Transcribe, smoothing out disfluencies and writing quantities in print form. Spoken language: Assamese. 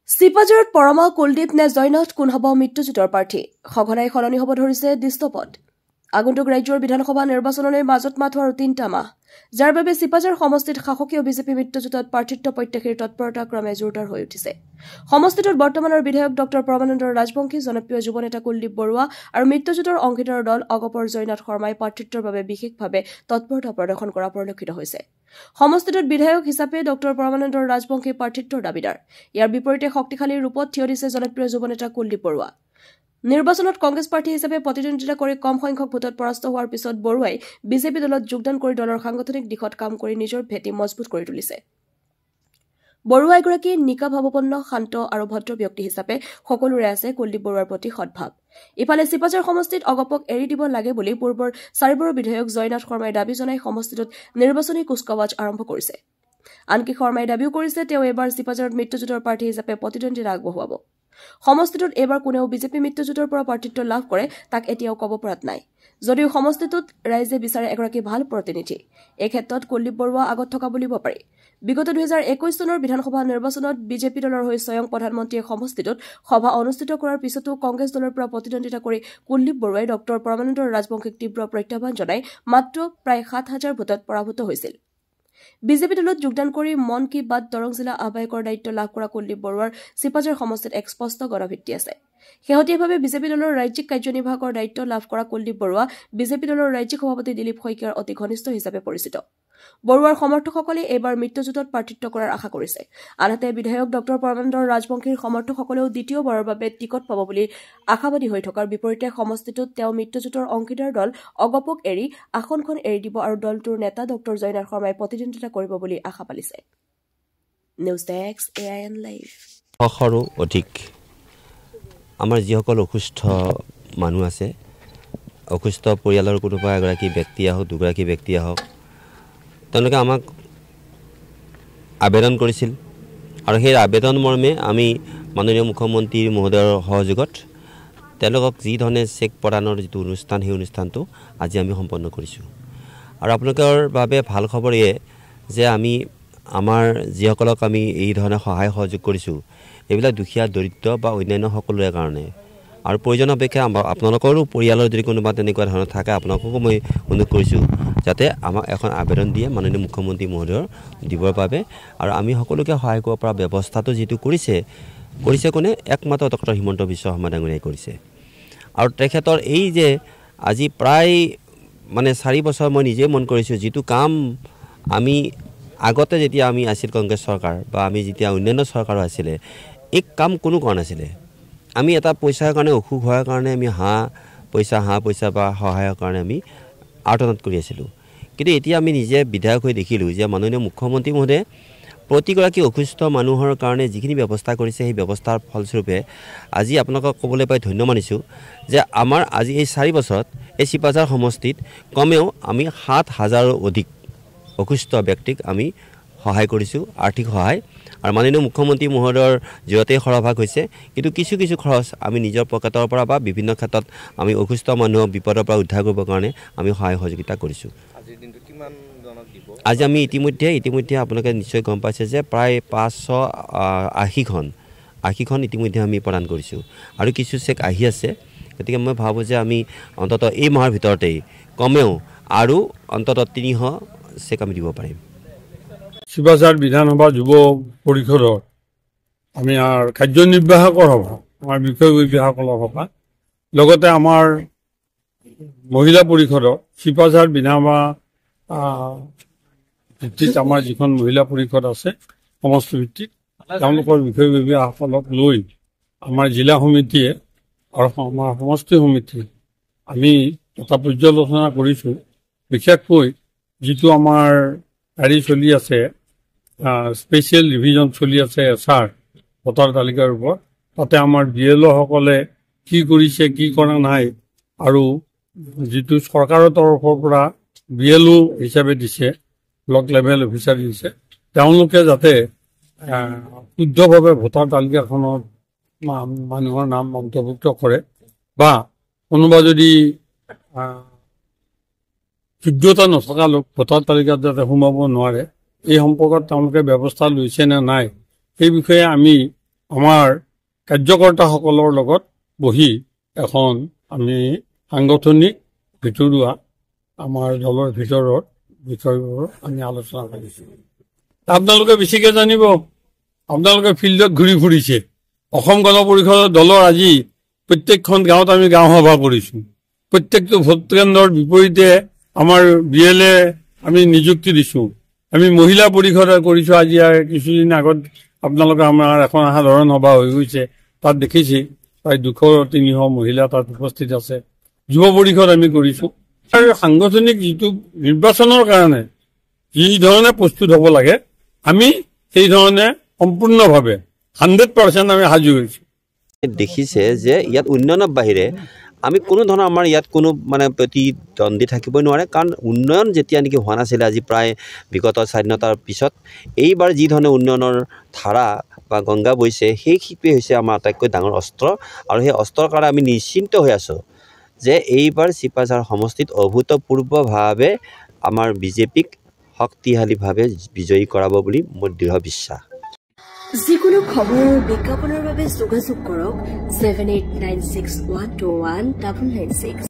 চিপাঝাৰত পৰমা কুলদীপ নে জয়নাথ কোন হ'ব মৃত্যুজোঁটৰ প্ৰাৰ্থী সঘনাই সলনি হ'ব ধৰিছে দৃশ্যপট আগন্তুক ৰাজ্যৰ বিধানসভা নিৰ্বাচনলৈ মাজত মাথো আৰু ৩টা মাহ যাৰ বাবে চিপাঝাৰ সমষ্টিত শাসকীয় বিজেপি মৃত্যুজোঁটত প্ৰাৰ্থিত্ব প্ৰত্যাশীৰ তৎপৰতা ক্ৰমে জোৰদাৰ হৈ উঠিছে সমষ্টিটোত বৰ্তমানৰ বিধায়ক ডক্টৰ পৰমানন্দ ৰাজবংশী জনপ্ৰিয় যুৱ নেতা কুলদীপ বৰুৱা আৰু মৃত্যুজোঁটৰ অংশীদাৰ দল অগপৰ জয়নাথ শৰ্মাই প্ৰাৰ্থিত্বৰ বাবে বিশেষভাৱে তৎপৰতা প্ৰদৰ্শন কৰা পৰিলক্ষিত হৈছে সমষ্টিটোত বিধায়ক হিচাপে ডক্টৰ পৰমানন্দ ৰাজবংশী প্ৰাৰ্থিত্বৰ দাবীদাৰ ইয়াৰ বিপৰীতে শক্তিশালী ৰূপত থিয় দিছে জনপ্ৰিয় যুৱ নেতা কুলদীপ বৰুৱা নিৰ্বাচনত কংগ্ৰেছ প্ৰাৰ্থী হিচাপে প্ৰতিদ্বন্দ্বিতা কৰি কম সংখ্যক ভোটত পৰাস্ত হোৱাৰ পিছত বৰুৱাই বিজেপি দলত যোগদান কৰি দলৰ সাংগঠনিক দিশত কাম কৰি নিজৰ ভেটি মজবুত কৰি তুলিছে বৰুৱা এগৰাকী নিকা ভাৱপন্ন শান্ত আৰু ভদ্ৰ ব্যক্তি হিচাপে সকলোৰে আছে কুলদীপ বৰুৱাৰ প্ৰতি সদ্ভাৱ ইফালে চিপাঝাৰ সমষ্টিত অগপক এৰি দিব লাগে বুলি পূৰ্বৰ চাৰিবৰৰ বিধায়ক জয়নাথ শৰ্মাই দাবী জনাই সমষ্টিটোত নিৰ্বাচনী কুচকাৱাজ আৰম্ভ কৰিছে আনকি শৰ্মাই দাবীও কৰিছে তেওঁ এবাৰ চিপাঝাৰত মৃত্যুজোঁটৰ প্ৰাৰ্থী হিচাপে প্ৰতিদ্বন্দ্বিতা আগবঢ়াব সমষ্টিটোত এবাৰ কোনেও বিজেপি মৃত্যুজোঁটৰ পৰা প্ৰাৰ্থিত্ব লাভ কৰে তাক এতিয়াও ক'ব পৰাত নাই যদিও সমষ্টিটোত ৰাইজে বিচাৰে এগৰাকী ভাল প্ৰতিনিধি এই ক্ষেত্ৰত কুলদীপ বৰুৱা আগত থকা বুলিব পাৰি বিগত 2021 চনৰ বিধানসভা নিৰ্বাচনত বিজেপি দলৰ হৈ স্বয়ং প্ৰধানমন্ত্ৰীয়ে সমষ্টিটোত সভা অনুষ্ঠিত কৰাৰ পিছতো কংগ্ৰেছ দলৰ পৰা প্ৰতিদ্বন্দ্বিতা কৰি কুলদীপ বৰুৱাই ডক্টৰ পৰমানন্দ ৰাজবংশীক তীব্ৰ প্ৰত্যাহ্বান জনাই মাত্ৰ প্ৰায় 7,000 ভোটত পৰাভূত হৈছিল বিজেপি দলত যোগদান কৰি মন কী বাত দৰং জিলা আহ্বায়কৰ দায়িত্ব লাভ কৰা কুলদীপ বৰুৱাৰ চিপাঝাৰ সমষ্টিত এক স্পষ্ট গণভিত্তি আছে শেহতীয়াভাৱে বিজেপি দলৰ ৰাজ্যিক কাৰ্যনিৰ্বাহকৰ দায়িত্ব লাভ কৰা কুলদীপ বৰুৱা বিজেপি দলৰ ৰাজ্যিক সভাপতি দিলীপ শইকীয়াৰ অতি ঘনিষ্ঠ হিচাপে পৰিচিত বৰুৱাৰ সমৰ্থকসকলে এইবাৰ মৃত্যুজোঁটত প্ৰাৰ্থিত্ব কৰাৰ আশা কৰিছে আনহাতে বিধায়ক ডক্টৰ পৰমানন্দ ৰাজবংশীৰ সমৰ্থকসকলেও দ্বিতীয়বাৰৰ বাবে টিকট পাব বুলি আশাবাদী হৈ থকাৰ বিপৰীতে সমষ্টিটোত তেওঁ মৃত্যুজোঁটৰ অংশীদাৰ দল অগপক এৰি আসনখন এৰি দিব আৰু দলটোৰ নেতা ডক্টৰ জয়নাথ শৰ্মাই প্ৰতিদ্বন্দ্বিতা কৰিব বুলি আশা পালিছে নিউজ ডেস্ক AIN লাইভ সৰু অধিক আমাৰ যিসকল অসুস্থ মানুহ আছে অসুস্থ পৰিয়ালৰ কোনোবা এগৰাকী ব্যক্তি আহক দুগৰাকী ব্যক্তি আহক তেওঁলোকে আমাক আবেদন কৰিছিল আৰু সেই আবেদন মৰ্মে আমি মাননীয় মুখ্যমন্ত্ৰী মহোদয়ৰ সহযোগত তেওঁলোকক যি ধৰণে চেক প্ৰদানৰ যিটো অনুষ্ঠান সেই অনুষ্ঠানটো আজি আমি সম্পন্ন কৰিছোঁ আৰু আপোনালোকৰ বাবে ভাল খবৰ এয়ে যে আমি আমাৰ যিসকলক আমি এই ধৰণে সহায় সহযোগ কৰিছোঁ এইবিলাক দুখীয়া দৰিদ্ৰ বা অন্যান্য সকলোৰে কাৰণে আৰু প্ৰয়োজন অপেক্ষা আপোনালোকৰো পৰিয়ালৰ যদি কোনোবা তেনেকুৱা ধৰণৰ থাকে আপোনালোককো মই অনুৰোধ কৰিছোঁ যাতে আমাক এখন আবেদন দিয়ে মাননীয় মুখ্যমন্ত্ৰী মহোদয়ৰ দিবৰ বাবে আৰু আমি সকলোকে সহায় কৰিব পৰা ব্যৱস্থাটো যিটো কৰিছে কোনে একমাত্ৰ ডক্টৰ হিমন্ত বিশ্ব শৰ্মা ডাঙৰীয়াই কৰিছে আৰু তেখেতৰ এই যে আজি প্ৰায় মানে 4 বছৰ মই নিজে মন কৰিছোঁ যিটো কাম আমি আগতে যেতিয়া আমি আছিল কংগ্ৰেছ চৰকাৰ বা আমি যেতিয়া অন্যান্য চৰকাৰ আছিলে এক কাম কোনো কৰা নাছিলে আমি এটা পইচাৰ কাৰণে অসুখ হোৱাৰ কাৰণে আমি হাঁহ পইচা বা সহায়ৰ কাৰণে আমি আৰ্তনাদ কৰি আছিলোঁ কিন্তু এতিয়া আমি নিজে বিধায়ক হৈ দেখিলোঁ যে মাননীয় মুখ্যমন্ত্ৰী মহোদয়ে প্ৰতিগৰাকী অসুস্থ মানুহৰ কাৰণে যিখিনি ব্যৱস্থা কৰিছে সেই ব্যৱস্থাৰ ফলস্বৰূপে আজি আপোনালোকক ক'বলৈ পাই ধন্য মানিছোঁ যে আমাৰ আজি এই 4 বছৰত এই চিপাঝাৰ সমষ্টিত কমেও আমি 7,000ৰো অধিক অসুস্থ ব্যক্তিক আমি সহায় কৰিছোঁ আৰ্থিক সহায় আৰু মাননীয় মুখ্যমন্ত্ৰী মহোদয়ৰ জৰিয়তে সৰহভাগ হৈছে কিন্তু কিছু খৰচ আমি নিজৰ পকেটৰ পৰা বা বিভিন্ন ক্ষেত্ৰত আমি অসুস্থ মানুহক বিপদৰ পৰা উদ্ধাৰ কৰিবৰ কাৰণে আমি সহায় সহযোগিতা কৰিছোঁ আজি আমি ইতিমধ্যে আপোনালোকে নিশ্চয় গম পাইছে যে প্ৰায় 580খন ইতিমধ্যে আমি প্ৰদান কৰিছোঁ আৰু কিছু চেক আহি আছে গতিকে মই ভাবোঁ যে আমি অন্ততঃ এই মাহৰ ভিতৰতেই কমেও আৰু অন্ততঃ 300 চেক আমি দিব পাৰিম চিপাঝাৰ বিধানসভা যুৱ পৰিষদৰ আমি কাৰ্যনিৰ্বাহকৰ সভা আমাৰ বিষয়ববীয়াসকলৰ সভা লগতে আমাৰ মহিলা পৰিষদৰ চিপাঝাৰ বিধানসভা ভিত্তিত আমাৰ যিখন মহিলা পৰিষদ আছে সমষ্টি ভিত্তিত তেওঁলোকৰ বিষয়ববীয়াসকলক লৈ আমাৰ জিলা সমিতিয়ে আৰু আমাৰ সমষ্টি সমিতিয়ে আমি এটা পৰ্যালোচনা কৰিছোঁ বিশেষকৈ যিটো আমাৰ গাড়ী চলি আছে স্পেচিয়েল ৰিভিজন চলি আছে SR ভোটাৰ তালিকাৰ ওপৰত তাতে আমাৰ BLOসকলে কি কৰিছে কি কৰা নাই আৰু যিটো চৰকাৰৰ তৰফৰ পৰা BLO হিচাপে দিছে ব্লক লেভেল অফিচাৰ দিছে তেওঁলোকে যাতে শুদ্ধভাৱে ভোটাৰ তালিকাখনত মানুহৰ নাম অন্তৰ্ভুক্ত কৰে বা কোনোবা যদি যোগ্যতা নথকা লোক ভোটাৰ তালিকাত যাতে সোমাব নোৱাৰে এই সম্পৰ্কত তেওঁলোকে ব্যৱস্থা লৈছে নে নাই সেই বিষয়ে আমি আমাৰ কাৰ্যকৰ্তাসকলৰ লগত বহি এখন আমি সাংগঠনিক ভিতৰুৱা আমাৰ দলৰ ভিতৰত বিষয়বোৰ আমি আলোচনা কৰিছোঁ। আপোনালোকে বেছিকৈ জানিব, আপোনালোকে ফিল্ডত ঘূৰি ফুৰিছে। অসম গণ পৰিষদৰ দলৰ আজি প্ৰত্যেকখন গাঁৱত আমি গাঁও সভা কৰিছোঁ। প্ৰত্যেকটো ভোট কেন্দ্ৰৰ বিপৰীতে আমাৰ BLA আমি নিযুক্তি দিছোঁ। আমি মহিলা পৰিষদে কৰিছোঁ। আজি কিছুদিন আগত আপোনালোকে আমাৰ এখন সাধাৰণ সভা হৈ গৈছে, তাত দেখিছে প্ৰায় 200-300 মহিলা তাত উপস্থিত আছে। যুৱ পৰিষদ আমি কৰিছোঁ। আৰু সাংগঠনিক যিটো নিৰ্বাচনৰ কাৰণে যি ধৰণে প্ৰস্তুত হ'ব লাগে আমি সেই ধৰণে সম্পূৰ্ণভাৱে 100% আমি সাজু হৈছোঁ। দেখিছে যে ইয়াত উন্নয়নৰ বাহিৰে আমি কোনো ধৰণৰ আমাৰ ইয়াত কোনো মানে প্ৰতিদ্বন্দ্বী থাকিবই নোৱাৰে, কাৰণ উন্নয়ন যেতিয়া নেকি হোৱা নাছিলে আজি প্ৰায় বিগত স্বাধীনতাৰ পিছত এইবাৰ যি ধৰণে উন্নয়নৰ ধাৰা বা গংগা বৈছে সেইটোৱে হৈছে আমাৰ আটাইতকৈ ডাঙৰ অস্ত্ৰ। আৰু সেই অস্ত্ৰৰ কাৰণে আমি নিশ্চিন্ত হৈ আছোঁ যে এইবাৰ চিপাঝাৰ সমষ্টিত অভূতপূৰ্বভাৱে আমাৰ BJPক শক্তিশালীভাৱে বিজয়ী কৰাব বুলি মোৰ দৃঢ় বিশ্বাস। যিকোনো খবৰ বিজ্ঞাপনৰ বাবে যোগাযোগ কৰক 7896121996।